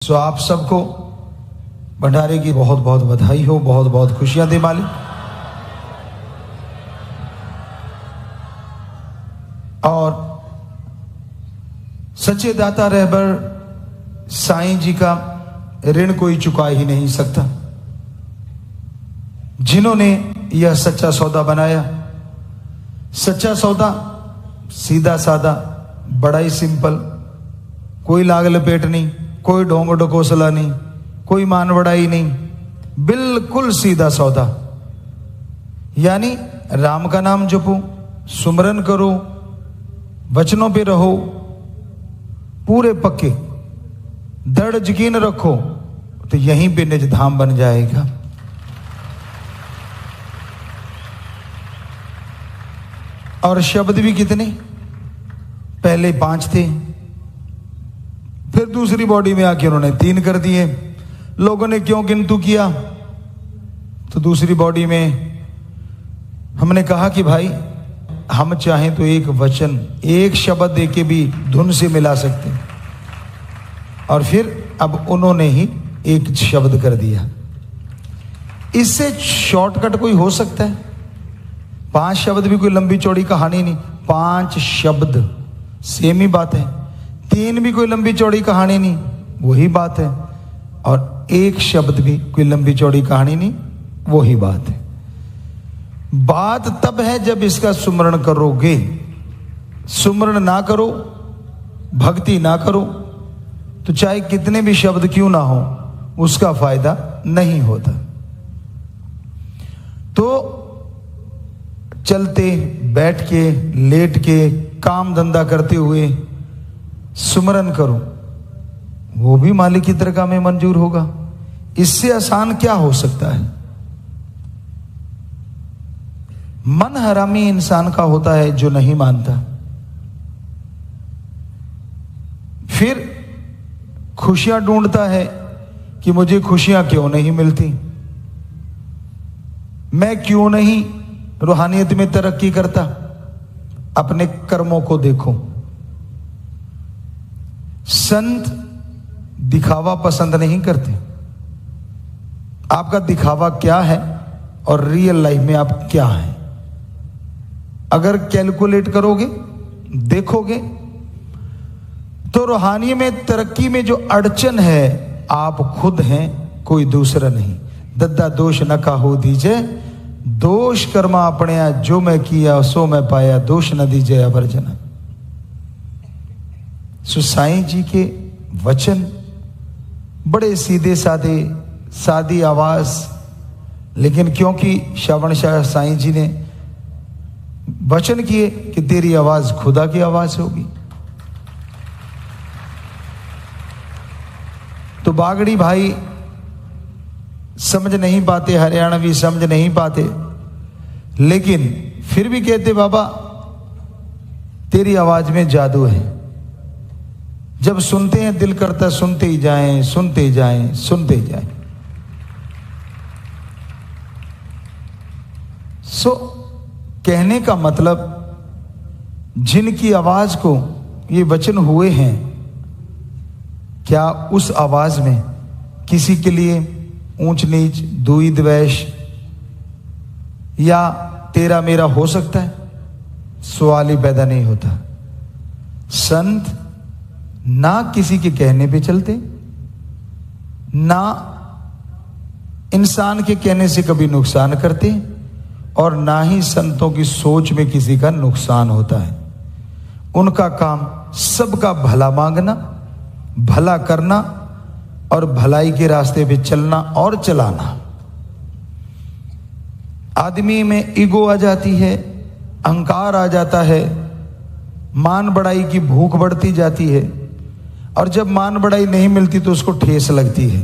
सो आप सबको भंडारे की बहुत बहुत बधाई हो, बहुत बहुत खुशियां दे मालिक। और सच्चे दाता रहबर साईं जी का ऋण कोई चुका ही नहीं सकता। जिन्होंने यह सच्चा सौदा बनाया, सच्चा सौदा सीधा सादा, बड़ा ही सिंपल, कोई लाग लपेट नहीं, कोई ढोंग ढकोसला नहीं, कोई मान बढ़ाई नहीं, बिल्कुल सीधा सौदा। यानी राम का नाम जपो, सुमरन करो, वचनों पे रहो, पूरे पक्के दृढ़ यकीन रखो, तो यहीं पे निज धाम बन जाएगा। और शब्द भी कितने, पहले 5 थे, फिर दूसरी बॉडी में आके उन्होंने 3 कर दिए। लोगों ने क्यों गिनतू किया, तो दूसरी बॉडी में हमने कहा कि भाई हम चाहें तो एक वचन, एक शब्द देके भी धुन से मिला सकते हैं, और फिर अब उन्होंने ही एक शब्द कर दिया। इससे शॉर्टकट कोई हो सकता है? 5 शब्द भी कोई लंबी चौड़ी कहानी नहीं, 5 शब्द सेम ही बात है। 3 भी कोई लंबी चौड़ी कहानी नहीं, वही बात है। और 1 शब्द भी कोई लंबी चौड़ी कहानी नहीं, वही बात है। बात तब है जब इसका सुमरण करोगे। सुमरण ना करो, भक्ति ना करो, तो चाहे कितने भी शब्द क्यों ना हो, उसका फायदा नहीं होता। तो चलते, बैठ के, लेट के, काम धंधा करते हुए सुमरन करो, वो भी मालिक की दरगाह में मंजूर होगा। इससे आसान क्या हो सकता है? मन हरामी इंसान का होता है जो नहीं मानता, फिर खुशियां ढूंढता है कि मुझे खुशियां क्यों नहीं मिलती, मैं क्यों नहीं रूहानियत में तरक्की करता। अपने कर्मों को देखो। संत दिखावा पसंद नहीं करते। आपका दिखावा क्या है और रियल लाइफ में आप क्या हैं, अगर कैलकुलेट करोगे, देखोगे, तो रूहानी में तरक्की में जो अड़चन है आप खुद हैं, कोई दूसरा नहीं। दद्दा दोष न काहो दीजे, दोष कर्मा अपने, जो मैं किया सो मैं पाया, दोष न दीजिए अवर्जना। सो साईं जी के वचन बड़े सीधे साधे, सादी आवाज, लेकिन क्योंकि श्रवण शाह साईं जी ने वचन किए कि तेरी आवाज खुदा की आवाज होगी, तो बागड़ी भाई समझ नहीं पाते, हरियाणवी समझ नहीं पाते, लेकिन फिर भी कहते बाबा तेरी आवाज में जादू है। जब सुनते हैं दिल करता सुनते ही जाएं, सुनते ही जाएं, सुनते ही जाएं। सो कहने का मतलब, जिनकी आवाज को ये वचन हुए हैं, क्या उस आवाज में किसी के लिए ऊंच नीच, दुई द्वेष या तेरा मेरा हो सकता है? सवाल ही पैदा नहीं होता। संत ना किसी के कहने पे चलते, ना इंसान के कहने से कभी नुकसान करते, और ना ही संतों की सोच में किसी का नुकसान होता है। उनका काम सबका भला मांगना, भला करना और भलाई के रास्ते पे चलना और चलाना। आदमी में ईगो आ जाती है, अहंकार आ जाता है, मान बढ़ाई की भूख बढ़ती जाती है, और जब मान बढ़ाई नहीं मिलती तो उसको ठेस लगती है।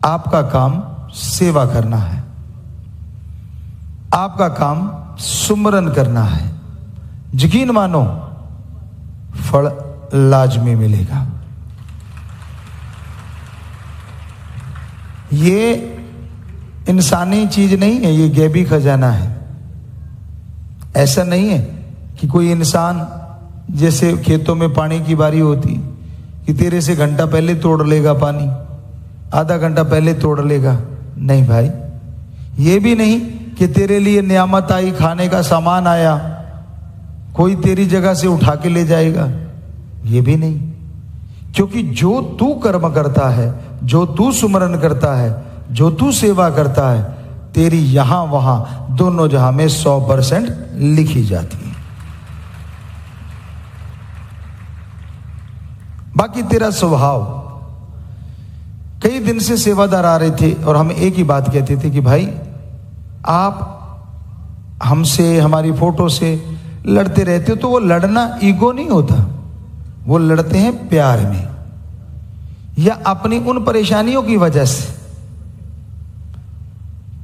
आपका काम सेवा करना है, आपका काम सुमरन करना है। यकीन मानो फल लाजमी मिलेगा। ये इंसानी चीज नहीं है, ये गैबी खजाना है। ऐसा नहीं है कि कोई इंसान, जैसे खेतों में पानी की बारी होती कि तेरे से घंटा पहले तोड़ लेगा पानी, आधा घंटा पहले तोड़ लेगा। नहीं भाई, ये भी नहीं कि तेरे लिए नियामत आई, खाने का सामान आया, कोई तेरी जगह से उठा के ले जाएगा, ये भी नहीं। क्योंकि जो तू कर्म करता है, जो तू सुमरन करता है, जो तू सेवा करता है, तेरी यहां वहां दोनों जहां में 100% लिखी जाती है। बाकी तेरा स्वभाव, कई दिन से सेवादार आ रहे थे और हम एक ही बात कहते थे कि भाई आप हमसे, हमारी फोटो से लड़ते रहते हो, तो वो लड़ना ईगो नहीं होता, वो लड़ते हैं प्यार में या अपनी उन परेशानियों की वजह से।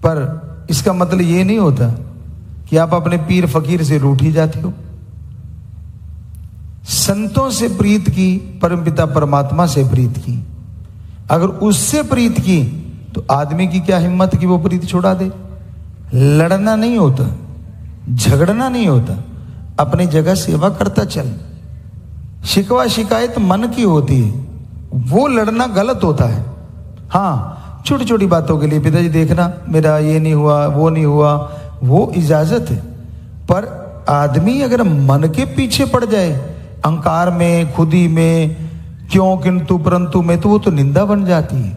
पर इसका मतलब ये नहीं होता कि आप अपने पीर फकीर से रूठ ही जाते हो। संतों से प्रीत की, परमपिता परमात्मा से प्रीत की, अगर उससे प्रीत की तो आदमी की क्या हिम्मत कि वो प्रीत छुड़ा दे। लड़ना नहीं होता, झगड़ना नहीं होता, अपनी जगह सेवा करता चल। शिकवा शिकायत मन की होती है, वो लड़ना गलत होता है। हाँ, छोटी छोटी बातों के लिए पिताजी देखना मेरा ये नहीं हुआ, वो नहीं हुआ, वो इजाजत है। पर आदमी अगर मन के पीछे पड़ जाए, अहंकार में, खुदी में, क्यों, किंतु, परंतु में, तो वो तो निंदा बन जाती है,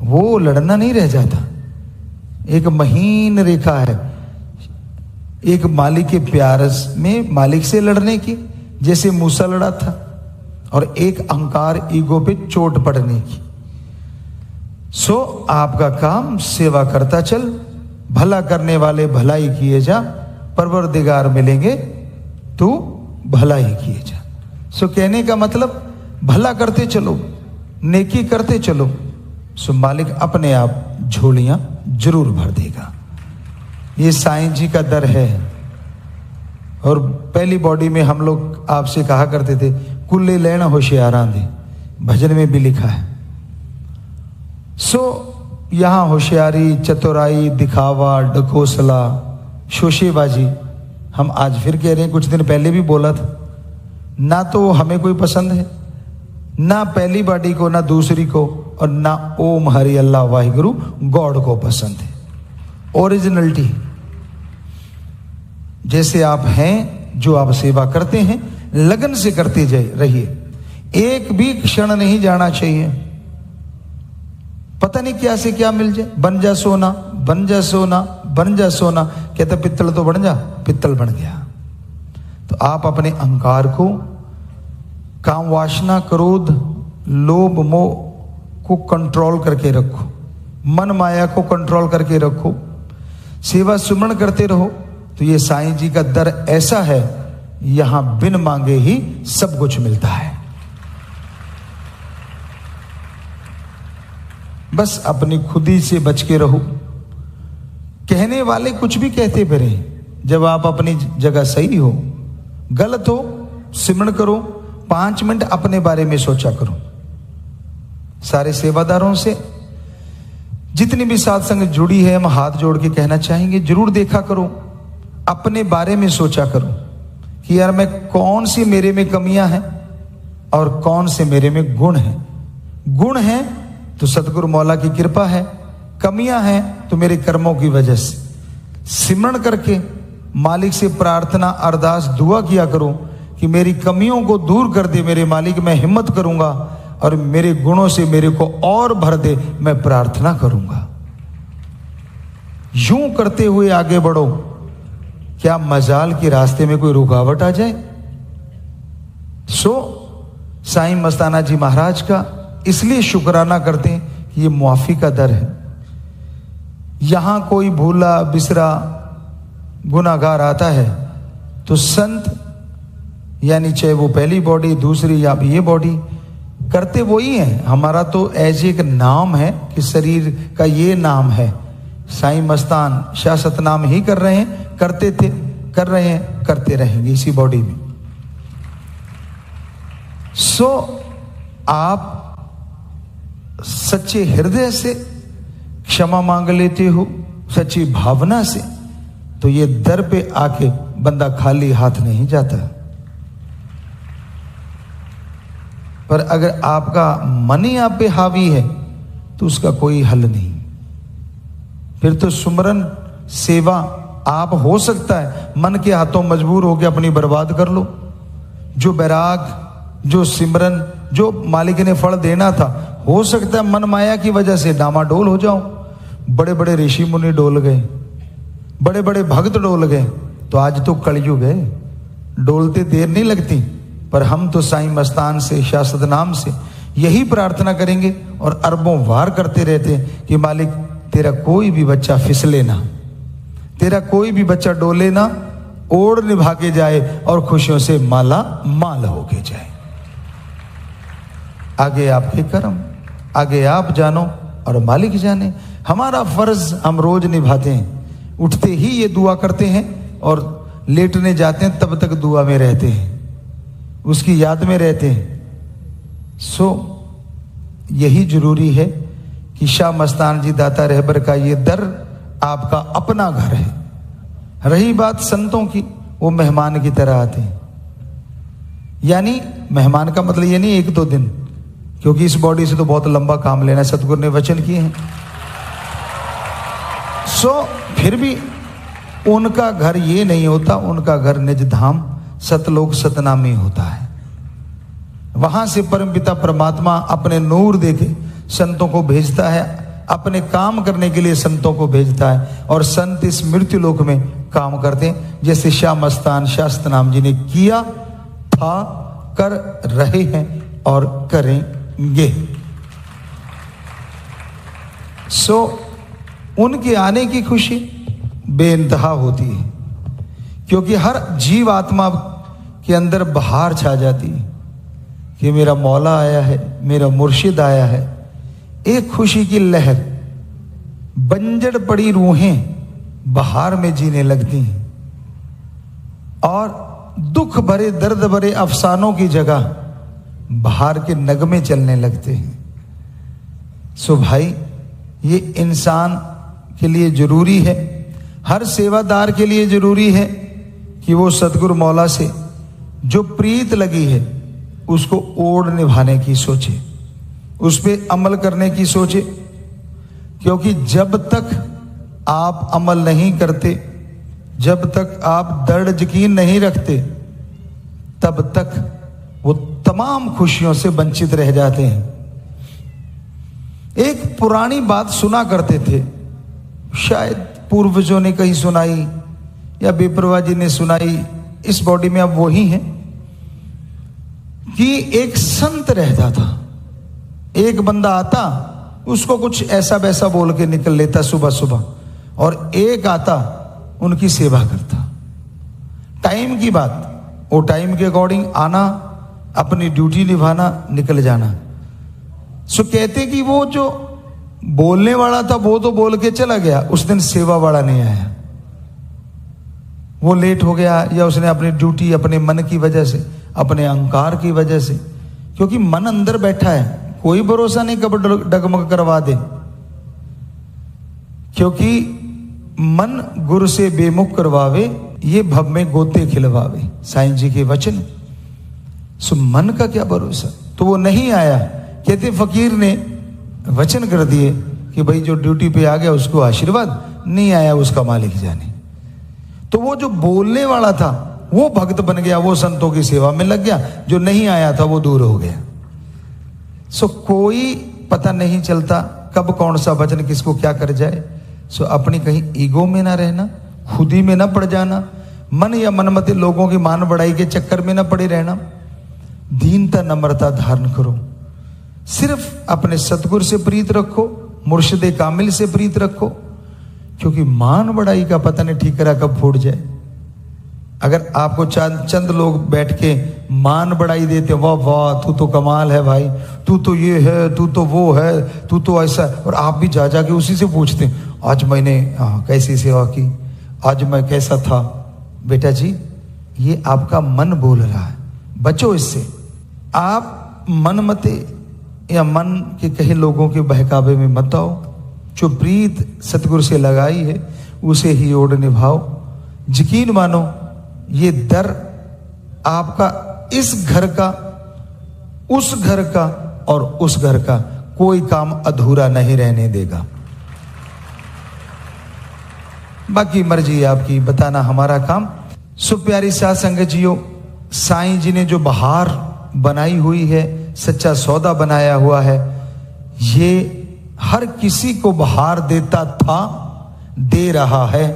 वो लड़ना नहीं रह जाता। एक महीन रेखा है एक मालिक के प्यार में मालिक से लड़ने की, जैसे मूसा लड़ा था, और एक अहंकार ईगो पे चोट पड़ने की। सो आपका काम सेवा करता चल, भला करने वाले भलाई किए जा, परवरदिगार मिलेंगे तू भलाई किए जा। सो कहने का मतलब भला करते चलो, नेकी करते चलो, सो मालिक अपने आप झोलियां जरूर भर देगा। ये साईं जी का दर है। और पहली बॉडी में हम लोग आपसे कहा करते थे कुल्ले लेना होशियारां दे, भजन में भी लिखा है। सो यहां होशियारी, चतुराई, दिखावा, ढकोसला, शोशेबाजी हम आज फिर कह रहे हैं, कुछ दिन पहले भी बोला था, ना तो हमें कोई पसंद है, ना पहली बॉडी को, ना दूसरी को, और ना ओम हरि अल्लाह वाहिगुरु गॉड को पसंद है। ओरिजिनलिटी जैसे आप हैं, जो आप सेवा करते हैं, लगन से करते रहिए, एक भी क्षण नहीं जाना चाहिए। पता नहीं क्या से क्या मिल जाए, बन जा सोना, बन जा सोना, बन जा सोना, कहता पित्तल तो बन जा, पित्तल बन गया। तो आप अपने अहंकार को, काम वासना, क्रोध, लोभ, मोह को कंट्रोल करके रखो, मन माया को कंट्रोल करके रखो, सेवा सुमरण करते रहो। तो ये साईं जी का दर ऐसा है, यहां बिन मांगे ही सब कुछ मिलता है। बस अपनी खुदी से बच के रहो। कहने वाले कुछ भी कहते फिरे, जब आप अपनी जगह सही हो, गलत हो सिमरण करो, 5 मिनट अपने बारे में सोचा करो। सारे सेवादारों से जितनी भी साथ संग जुड़ी है, हम हाथ जोड़ के कहना चाहेंगे, जरूर देखा करो, अपने बारे में सोचा करो कि यार मैं कौन सी मेरे में कमियां हैं और कौन से मेरे में गुण हैं। गुण हैं तो सतगुरु मौला की कृपा है, कमियां हैं तो मेरे कर्मों की वजह से। सिमरण करके मालिक से प्रार्थना, अरदास, दुआ किया करो कि मेरी कमियों को दूर कर दे मेरे मालिक, मैं हिम्मत करूंगा और मेरे गुणों से मेरे को और भर दे, मैं प्रार्थना करूंगा। यूं करते हुए आगे बढ़ो, क्या मजाल के रास्ते में कोई रुकावट आ जाए। सो साईं मस्ताना जी महाराज का इसलिए शुक्राना करते हैं कि ये मुआफी का दर है। यहां कोई भूला बिसरा गुनाहगार आता है तो संत, यानी चाहे वो पहली बॉडी, दूसरी या ये बॉडी, करते वही है। हमारा तो ऐसे एक नाम है कि शरीर का ये नाम है, साईं मस्तान शाह सतनाम ही कर रहे हैं, करते थे, कर रहे हैं, करते रहेंगे इसी बॉडी में। सो आप सच्चे हृदय से क्षमा मांग लेते हो, सच्ची भावना से, तो ये दर पे आके बंदा खाली हाथ नहीं जाता। पर अगर आपका मन ही आप पे हावी है तो उसका कोई हल नहीं। फिर तो सुमरन सेवा आप हो सकता है मन के हाथों मजबूर होकर अपनी बर्बाद कर लो। जो बैराग, जो सिमरन, जो मालिक ने फल देना था, हो सकता है मन माया की वजह से डामाडोल हो जाओ। बड़े बड़े ऋषि मुनि डोल गए, बड़े बड़े भक्त डोल गए, तो आज तो कलयुग है, डोलते देर नहीं लगती। पर हम तो साईं मस्तान से, शाश्वत नाम से यही प्रार्थना करेंगे और अरबों वार करते रहते हैं कि मालिक तेरा कोई भी बच्चा फिसले ना, तेरा कोई भी बच्चा डोले ना, ओढ़ निभा के जाए और खुशियों से माला माल होके जाए। आगे आपके कर्म, आगे आप जानो और मालिक जाने। हमारा फर्ज हम रोज निभाते हैं। उठते ही ये दुआ करते हैं और लेटने जाते हैं तब तक दुआ में रहते हैं, उसकी याद में रहते हैं। सो यही जरूरी है कि शाह मस्तान जी दाता रहबर का ये दर आपका अपना घर है। रही बात संतों की, वो मेहमान की तरह आते हैं। यानी मेहमान का मतलब ये नहीं एक दो दिन, क्योंकि इस बॉडी से तो बहुत लंबा काम लेना, सतगुरु ने वचन किए हैं। सो फिर भी उनका घर ये नहीं होता, उनका घर निज धाम सतलोक सतनामी होता है। वहां से परमपिता परमात्मा अपने नूर देके संतों को भेजता है, अपने काम करने के लिए संतों को भेजता है, और संत इस मृत्यु लोक में काम करते हैं, जैसे शाह मस्तान शाश्वत नाम जी ने किया था, कर रहे हैं और करेंगे। सो उनके आने की खुशी बेइंतहा होती है, क्योंकि हर जीव आत्मा के अंदर बहार छा जाती है कि मेरा मौला आया है, मेरा मुर्शिद आया है। एक खुशी की लहर, बंजर पड़ी रूहें बहार में जीने लगती हैं, और दुख भरे दर्द भरे अफसानों की जगह बहार के नगमे चलने लगते हैं। सो भाई, ये इंसान के लिए जरूरी है, हर सेवादार के लिए जरूरी है कि वो सतगुरु मौला से जो प्रीत लगी है उसको ओढ़ निभाने की सोचे, उस पर अमल करने की सोचे। क्योंकि जब तक आप अमल नहीं करते, जब तक आप दृढ़ यकीन नहीं रखते, तब तक वो तमाम खुशियों से वंचित रह जाते हैं। एक पुरानी बात सुना करते थे, शायद पूर्वजों ने कहीं सुनाई या बेपरवाह जी ने सुनाई, इस बॉडी में अब वही है, कि एक संत रहता था। एक बंदा आता, उसको कुछ ऐसा वैसा बोल के निकल लेता सुबह सुबह, और एक आता उनकी सेवा करता। टाइम की बात, वो टाइम के अकॉर्डिंग आना, अपनी ड्यूटी निभाना, निकल जाना। सो कहते कि वो जो बोलने वाला था वो तो बोल के चला गया, उस दिन सेवा वाला नहीं आया। वो लेट हो गया, या उसने अपनी ड्यूटी अपने मन की वजह से, अपने अहंकार की वजह से, क्योंकि मन अंदर बैठा है, कोई भरोसा नहीं कब डगमग करवा दे। क्योंकि मन गुरु से बेमुख करवावे, ये भव में गोते खिलवावे, साईं जी के वचन। सो मन का क्या भरोसा। तो वो नहीं आया। कहते फकीर ने वचन कर दिए कि भाई जो ड्यूटी पे आ गया उसको आशीर्वाद, नहीं आया उसका मालिक जाने। तो वो जो बोलने वाला था वो भक्त बन गया, वो संतों की सेवा में लग गया, जो नहीं आया था वो दूर हो गया। सो कोई पता नहीं चलता कब कौन सा वचन किसको क्या कर जाए। सो अपनी कहीं ईगो में ना रहना, खुदी में ना पड़ जाना, मन या मनमते लोगों की मान बढ़ाई के चक्कर में ना पड़े रहना। दीनता नम्रता धारण करो, सिर्फ अपने सतगुरु से प्रीत रखो, मुर्शिदे कामिल से प्रीत रखो, क्योंकि मान बढ़ाई का पता नहीं ठीकरा कब फूट जाए। अगर आपको चंद लोग बैठ के मान बढ़ाई देते, वाह वाह तू तो कमाल है भाई, तू तो ये है, तू तो वो है, तू तो ऐसा, और आप भी जा के उसी से पूछते आज मैंने कैसी सेवा की, आज मैं कैसा था। बेटा जी, ये आपका मन बोल रहा है, बचो इससे। आप मन मते या मन के कहे लोगों के बहकावे में मत आओ। जो प्रीत सतगुरु से लगाई है उसे ही ओढ़ निभाओ। यकीन मानो, ये दर आपका इस घर का उस घर का और उस घर का कोई काम अधूरा नहीं रहने देगा। बाकी मर्जी आपकी, बताना हमारा काम। सो प्यारी साध संगत जियो, साईं जी ने जो बहार बनाई हुई है, सच्चा सौदा बनाया हुआ है, ये हर किसी को बहार देता था, दे रहा है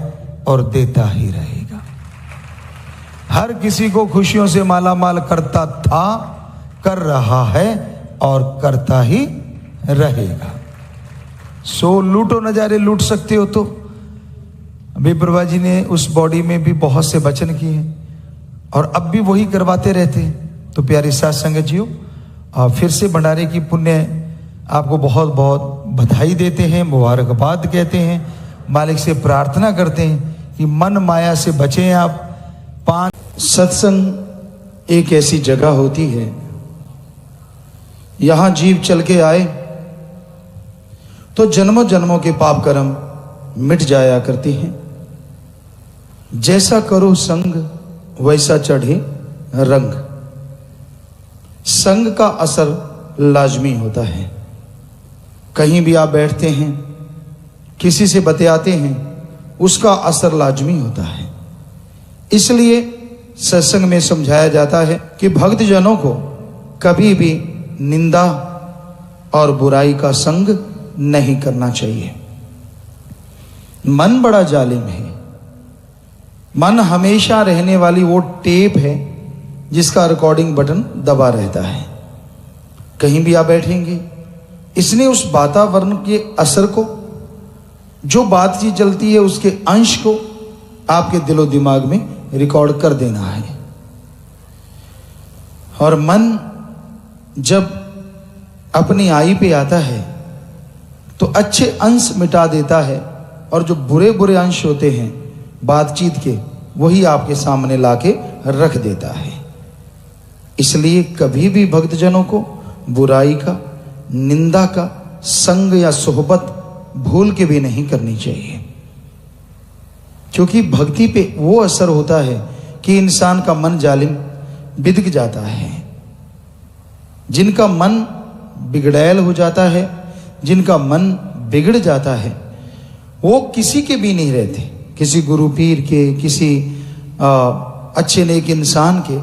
और देता ही रहेगा। हर किसी को खुशियों से माला माल करता था, कर रहा है और करता ही रहेगा। सो लूटो नजारे, लूट सकते हो तो। अभी प्रभा जी ने उस बॉडी में भी बहुत से वचन किए और अब भी वही करवाते रहते हैं। तो प्यारी साध संगत जियो, फिर से भंडारे की पुण्य आपको बहुत बहुत बधाई देते हैं, मुबारकबाद कहते हैं, मालिक से प्रार्थना करते हैं कि मन माया से बचें आप। 5 सत्संग एक ऐसी जगह होती है, यहां जीव चल के आए तो जन्मों जन्मों के पाप कर्म मिट जाया करते हैं। जैसा करो संग वैसा चढ़े रंग। संग का असर लाजमी होता है। कहीं भी आप बैठते हैं, किसी से बतियाते हैं, उसका असर लाजमी होता है। इसलिए सत्संग में समझाया जाता है कि भक्तजनों को कभी भी निंदा और बुराई का संग नहीं करना चाहिए। मन बड़ा जालिम है। मन हमेशा रहने वाली वो टेप है जिसका रिकॉर्डिंग बटन दबा रहता है। कहीं भी आप बैठेंगे, इसने उस वातावरण के असर को, जो बातचीत चलती है उसके अंश को आपके दिलो दिमाग में रिकॉर्ड कर देना है। और मन जब अपनी आई पे आता है तो अच्छे अंश मिटा देता है और जो बुरे बुरे अंश होते हैं बातचीत के, वही आपके सामने लाके रख देता है। इसलिए कभी भी भक्तजनों को बुराई का, निंदा का संग या सोहबत भूल के भी नहीं करनी चाहिए, क्योंकि भक्ति पे वो असर होता है कि इंसान का मन जालिम बिगड़ जाता है। जिनका मन बिगड़ैल हो जाता है, जिनका मन बिगड़ जाता है, वो किसी के भी नहीं रहते, किसी गुरु पीर के, किसी अच्छे नेक इंसान के।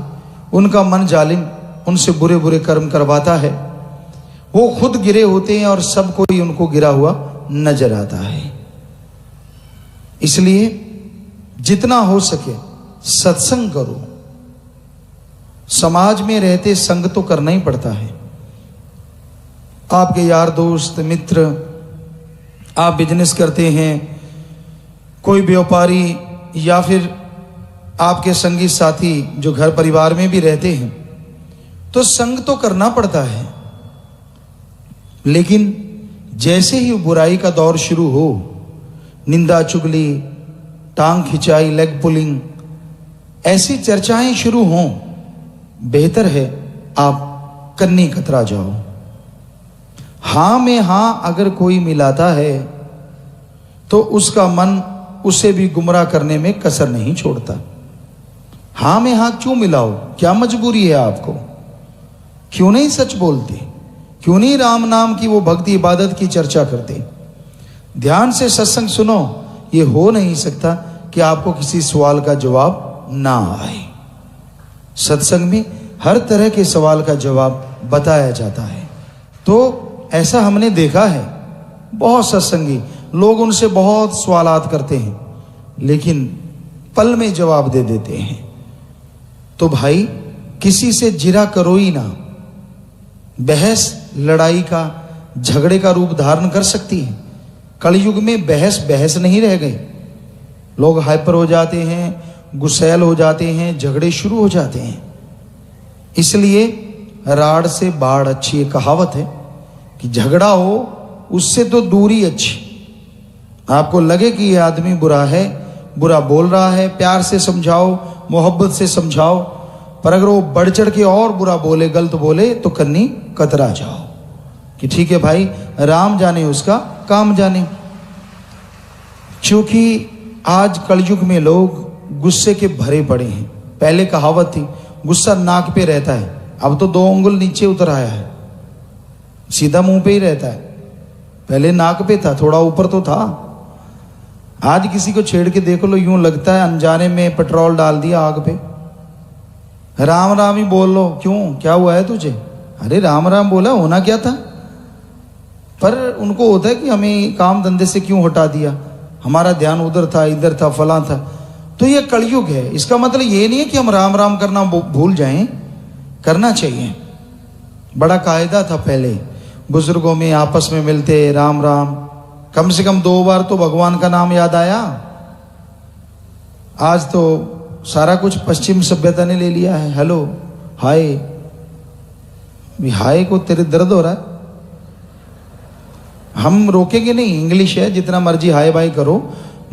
उनका मन जालिम उनसे बुरे बुरे कर्म करवाता है। वो खुद गिरे होते हैं और सब कोई उनको गिरा हुआ नजर आता है। इसलिए जितना हो सके सत्संग करो। समाज में रहते संग तो करना ही पड़ता है। आपके यार दोस्त मित्र, आप बिजनेस करते हैं, कोई व्यापारी या फिर आपके संगी साथी जो घर परिवार में भी रहते हैं, तो संग तो करना पड़ता है। लेकिन जैसे ही बुराई का दौर शुरू हो, निंदा चुगली, टांग खिंचाई, लेग पुलिंग, ऐसी चर्चाएं शुरू हों, बेहतर है आप कन्नी कतरा जाओ। हां में हां अगर कोई मिलाता है तो उसका मन उसे भी गुमराह करने में कसर नहीं छोड़ता। हां में हां क्यों मिलाओ? क्या मजबूरी है आपको? क्यों नहीं सच बोलते? क्यों नहीं राम नाम की वो भक्ति इबादत की चर्चा करते? ध्यान से सत्संग सुनो। ये हो नहीं सकता कि आपको किसी सवाल का जवाब ना आए। सत्संग में हर तरह के सवाल का जवाब बताया जाता है। तो ऐसा हमने देखा है, बहुत सत्संगी लोग उनसे बहुत सवालात करते हैं, लेकिन पल में जवाब दे देते हैं। तो भाई किसी से जिरा करो ही ना। बहस लड़ाई का, झगड़े का रूप धारण कर सकती है। कलयुग में बहस नहीं रह गई। लोग हाइपर हो जाते हैं, गुस्सैल हो जाते हैं, झगड़े शुरू हो जाते हैं। इसलिए राड़ से बाढ़ अच्छी, ये कहावत है कि झगड़ा हो उससे तो दूरी अच्छी। आपको लगे कि ये आदमी बुरा है, बुरा बोल रहा है, प्यार से समझाओ, मोहब्बत से समझाओ, पर अगर वो बढ़ चढ़ के और बुरा बोले, गलत बोले, तो कन्नी कतरा जाओ कि ठीक है भाई, राम जाने उसका काम जाने। क्योंकि आज कलयुग में लोग गुस्से के भरे पड़े हैं। पहले कहावत थी गुस्सा नाक पे रहता है, अब तो 2 अंगुल नीचे उतर आया है, सीधा मुंह पे ही रहता है। पहले नाक पे था, थोड़ा ऊपर तो था। आज किसी को छेड़ के देख लो, यूं लगता है अनजाने में पेट्रोल डाल दिया आग पे। राम राम ही बोल लो, क्यों, क्या हुआ है तुझे? अरे राम राम बोला, होना क्या था? पर उनको होता है कि हमें काम धंधे से क्यों हटा दिया, हमारा ध्यान उधर था, इधर था, फलां था। तो ये कलयुग है। इसका मतलब ये नहीं है कि हम राम राम करना भूल जाएं, करना चाहिए। बड़ा कायदा था पहले, बुजुर्गों में आपस में मिलते राम राम, कम से कम 2 बार तो भगवान का नाम याद आया। आज तो सारा कुछ पश्चिम सभ्यता ने ले लिया है। हेलो, हाय, हाय को तेरे दर्द हो रहा है, हम रोकेंगे नहीं, इंग्लिश है, जितना मर्जी हाय बाय करो।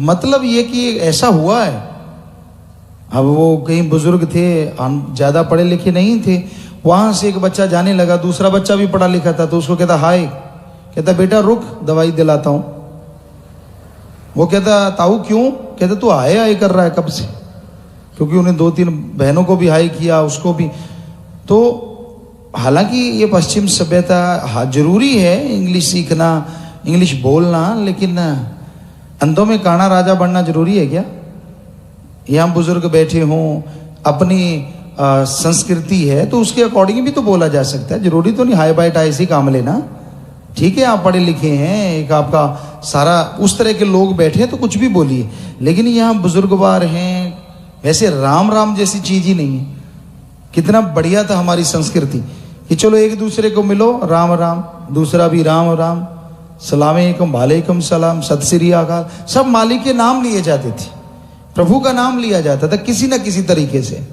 मतलब ये कि ऐसा हुआ है। अब वो कहीं बुजुर्ग थे, ज्यादा पढ़े लिखे नहीं थे, वहां से एक बच्चा जाने लगा, दूसरा बच्चा भी पढ़ा लिखा था, तो उसको कहता हाय, कहता बेटा रुक, दवाई दिलाता हूं। वो कहता ताऊ क्यों? कहता तू हाय हाय कर रहा है कब से, क्योंकि उन्हें 2-3 बहनों को भी हाय किया, उसको भी। तो हालांकि ये पश्चिम सभ्यता, हाँ जरूरी है इंग्लिश सीखना, इंग्लिश बोलना, लेकिन अंधों में काना राजा बनना जरूरी है क्या? यहाँ बुजुर्ग बैठे हों, अपनी संस्कृति है तो उसके अकॉर्डिंग भी तो बोला जा सकता है। जरूरी तो नहीं हाई बाई टाई से काम लेना। ठीक है, आप पढ़े लिखे हैं, एक आपका सारा उस तरह के लोग बैठे हैं तो कुछ भी बोलिए, लेकिन यहाँ बुजुर्गवार हैं। वैसे राम राम जैसी चीज ही नहीं है। कितना बढ़िया था हमारी संस्कृति कि चलो एक दूसरे को मिलो, राम राम, दूसरा भी राम राम, सलाम वालेकुम सलाम, सत श्री अकाल, सब मालिक के नाम लिए जाते थे, प्रभु का नाम लिया जाता था किसी ना किसी तरीके से।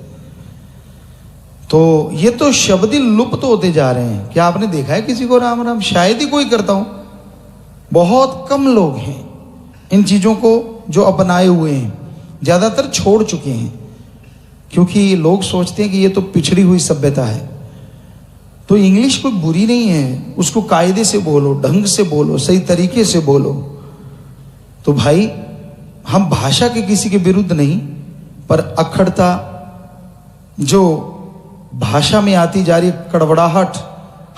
तो ये तो शब्द ही लुप्त होते जा रहे हैं। क्या आपने देखा है किसी को राम राम? शायद ही कोई करता हूं, बहुत कम लोग हैं इन चीजों को जो अपनाए हुए हैं, ज्यादातर छोड़ चुके हैं, क्योंकि लोग सोचते हैं कि ये तो पिछड़ी हुई सभ्यता है। तो इंग्लिश कोई बुरी नहीं है, उसको कायदे से बोलो, ढंग से बोलो, सही तरीके से बोलो। तो भाई हम भाषा के किसी के विरुद्ध नहीं, पर अखड़ता जो भाषा में आती जा रही कड़वड़ाहट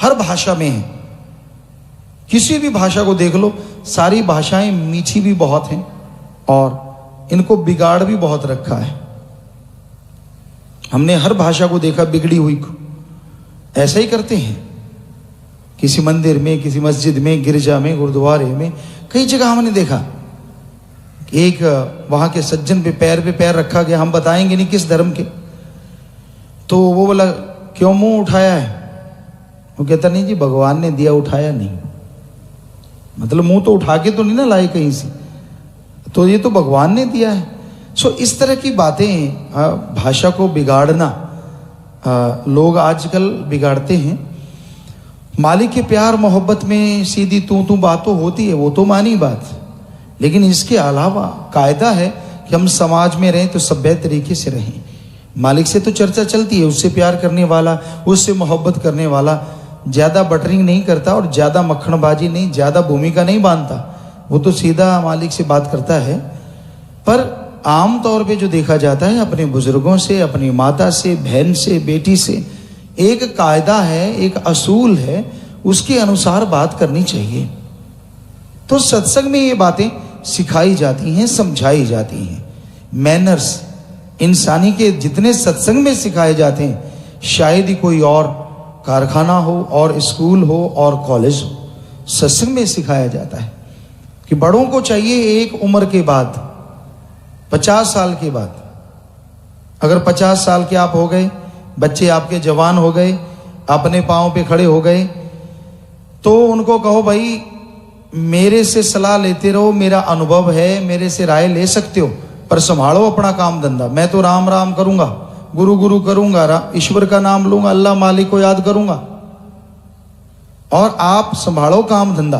हर भाषा में है। किसी भी भाषा को देख लो, सारी भाषाएं मीठी भी बहुत हैं और इनको बिगाड़ भी बहुत रखा है। हमने हर भाषा को देखा बिगड़ी हुई को। ऐसा ही करते हैं किसी मंदिर में, किसी मस्जिद में, गिरजा में, गुरुद्वारे में, कई जगह हमने देखा एक वहां के सज्जन पे पैर रखा गया, हम बताएंगे नहीं किस धर्म के। तो वो बोला क्यों मुंह उठाया है? वो कहता नहीं जी भगवान ने दिया, उठाया नहीं। मतलब मुंह तो उठा के तो नहीं ना लाए कहीं से, तो ये तो भगवान ने दिया है। सो इस तरह की बातें, भाषा को बिगाड़ना, लोग आजकल बिगाड़ते हैं। मालिक के प्यार मोहब्बत में सीधी तू बात तो होती है, वो तो मानी बात, लेकिन इसके अलावा कायदा है कि हम समाज में रहें तो सभ्य तरीके से रहें। मालिक से तो चर्चा चलती है, उससे प्यार करने वाला, उससे मोहब्बत करने वाला ज्यादा बटरिंग नहीं करता और ज्यादा मक्खनबाजी नहीं, ज्यादा भूमिका नहीं बांधता, वो तो सीधा मालिक से बात करता है। पर आम तौर पे जो देखा जाता है, अपने बुजुर्गों से, अपनी माता से, बहन से, बेटी से एक कायदा है, एक असूल है, उसके अनुसार बात करनी चाहिए। तो सत्संग में ये बातें सिखाई जाती हैं, समझाई जाती हैं। मैनर्स इंसानी के जितने सत्संग में सिखाए जाते हैं, शायद ही कोई और कारखाना हो, और स्कूल हो, और कॉलेज हो, सत्संग में सिखाया जाता है। कि बड़ों को चाहिए एक उम्र के बाद, 50 साल के बाद, अगर 50 साल के आप हो गए, बच्चे आपके जवान हो गए, अपने पांव पे खड़े हो गए, तो उनको कहो भाई मेरे से सलाह लेते रहो, मेरा अनुभव है, मेरे से राय ले सकते हो, पर संभालो अपना काम धंधा। मैं तो राम राम करूंगा, गुरु गुरु करूंगा, ईश्वर का नाम लूंगा, अल्लाह मालिक को याद करूंगा, और आप संभालो काम धंधा,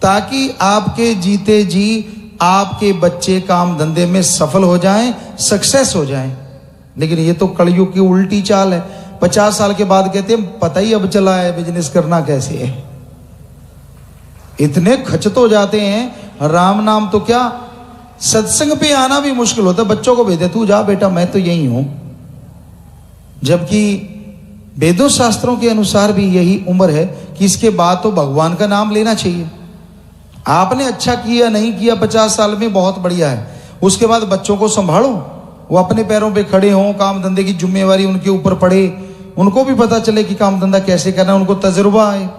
ताकि आपके जीते जी आपके बच्चे काम धंधे में सफल हो जाएं, सक्सेस हो जाएं। लेकिन ये तो कलयुग की उल्टी चाल है। 50 साल के बाद कहते हैं पता ही अब चला है बिजनेस करना कैसे है। इतने खचत हो जाते हैं, राम नाम तो क्या, सत्संग पे आना भी मुश्किल होता है। बच्चों को भेजे, तू जा बेटा मैं तो यही हूं, जबकि वेदों शास्त्रों के अनुसार भी यही उम्र है कि इसके बाद तो भगवान का नाम लेना चाहिए। आपने अच्छा किया नहीं किया 50 साल में बहुत बढ़िया है, उसके बाद बच्चों को संभालो, वो अपने पैरों पे खड़े हों, काम धंधे की जिम्मेवारी उनके ऊपर पड़े, उनको भी पता चले कि काम धंधा कैसे करना, उनको तजुर्बा आए।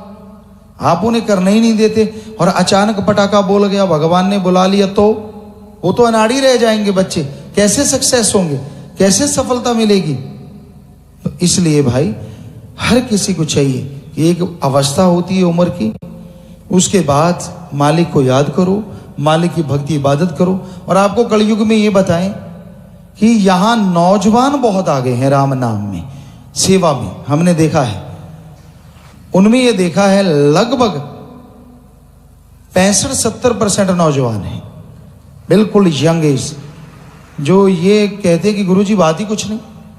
आप उन्हें करने ही नहीं देते और अचानक पटाखा बोल गया, भगवान ने बुला लिया, तो वो तो अनाड़ी रह जाएंगे बच्चे, कैसे सक्सेस होंगे, कैसे सफलता मिलेगी। तो इसलिए भाई हर किसी को चाहिए कि एक अवस्था होती है उम्र की, उसके बाद मालिक को याद करो, मालिक की भक्ति इबादत करो। और आपको कलयुग में ये बताएं कि यहां नौजवान बहुत आगे हैं राम नाम में, सेवा में, हमने देखा है। उनमें ये देखा है लगभग 65-70% नौजवान हैं, बिल्कुल यंग एज, जो ये कहते हैं कि गुरुजी बात ही कुछ नहीं,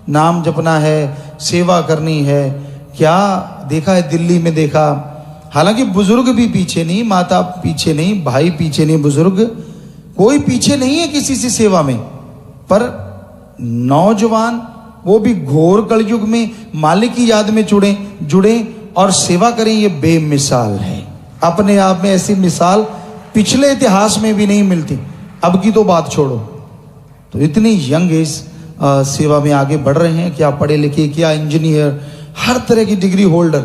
नाम जपना है, सेवा करनी है। क्या देखा है दिल्ली में देखा, हालांकि बुजुर्ग भी पीछे नहीं, माता पीछे नहीं, भाई पीछे नहीं, बुजुर्ग कोई पीछे नहीं है किसी से सेवा में, पर नौजवान वो भी घोर कलयुग में मालिक की याद में जुड़े और सेवा करें, ये बेमिसाल है। अपने आप में ऐसी मिसाल पिछले इतिहास में भी नहीं मिलती, अब की तो बात छोड़ो। तो इतनी यंग एज सेवा में आगे बढ़ रहे हैं, क्या पढ़े लिखे, क्या इंजीनियर, हर तरह की डिग्री होल्डर।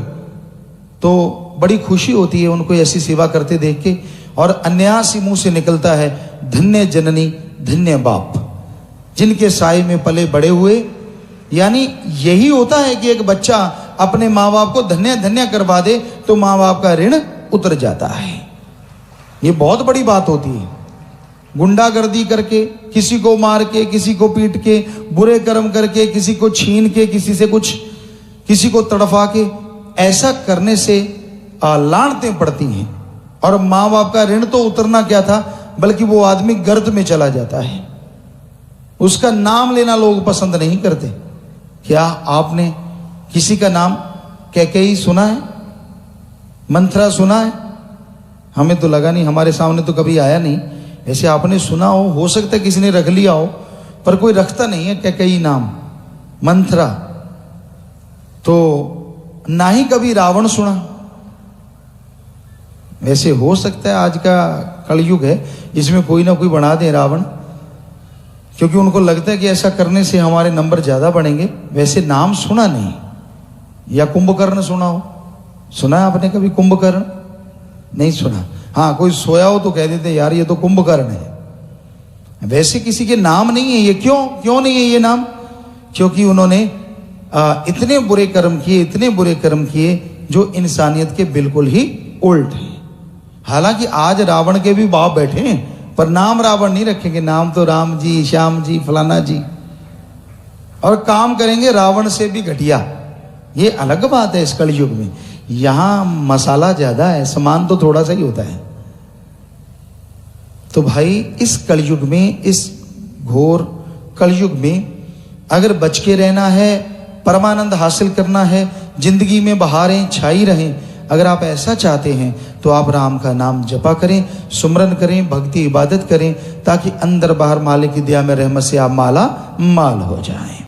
तो बड़ी खुशी होती है उनको ऐसी सेवा करते देख के। और अन्यासी मुंह से निकलता है, धन्य जननी धन्य बाप, जिनके साए में पले बड़े हुए। यानी यही होता है कि एक बच्चा अपने माँ बाप को धन्य धन्य करवा दे तो माँ बाप का ऋण उतर जाता है। ये बहुत बड़ी बात होती है। गुंडागर्दी करके, किसी को मार के, किसी को पीट के, बुरे कर्म करके, किसी को छीन के, किसी से कुछ, किसी को तड़फा के, ऐसा करने से लानतें पड़ती हैं। और माँ बाप का ऋण तो उतरना क्या था, बल्कि वो आदमी गर्त में चला जाता है। उसका नाम लेना लोग पसंद नहीं करते। क्या आपने किसी का नाम कैकेयी सुना है, मंथरा सुना है? हमें तो लगा नहीं, हमारे सामने तो कभी आया नहीं। ऐसे आपने सुना हो सकता है किसी ने रख लिया हो, पर कोई रखता नहीं है कैकेयी नाम, मंथरा। तो ना ही कभी रावण सुना। वैसे हो सकता है आज का कलयुग है, इसमें कोई ना कोई बना दे रावण, क्योंकि उनको लगता है कि ऐसा करने से हमारे नंबर ज्यादा बढ़ेंगे। वैसे नाम सुना नहीं। या कुंभकर्ण सुना हो? सुना है आपने कभी कुंभकर्ण? नहीं सुना। हाँ, कोई सोया हो तो कह देते यार ये तो कुंभकर्ण है। वैसे किसी के नाम नहीं है ये। क्यों नहीं है ये नाम? क्योंकि उन्होंने इतने बुरे कर्म किए, इतने बुरे कर्म किए जो इंसानियत के बिल्कुल ही उल्ट हैं। हालांकि आज रावण के भी बाप बैठे हैं, पर नाम रावण नहीं रखेंगे, नाम तो राम जी, श्याम जी, फलाना जी, और काम करेंगे रावण से भी घटिया। ये अलग बात है इस कलयुग में। यहां मसाला ज्यादा है, सामान तो थोड़ा सा ही होता है। तो भाई इस कलयुग में, इस घोर कलयुग में अगर बच के रहना है, परमानंद हासिल करना है, जिंदगी में बहारें छाई रहें, अगर आप ऐसा चाहते हैं तो आप राम का नाम जपा करें, सुमरन करें, भक्ति इबादत करें, ताकि अंदर बाहर मालिक की दया में रहमत से आप माला माल हो जाएं।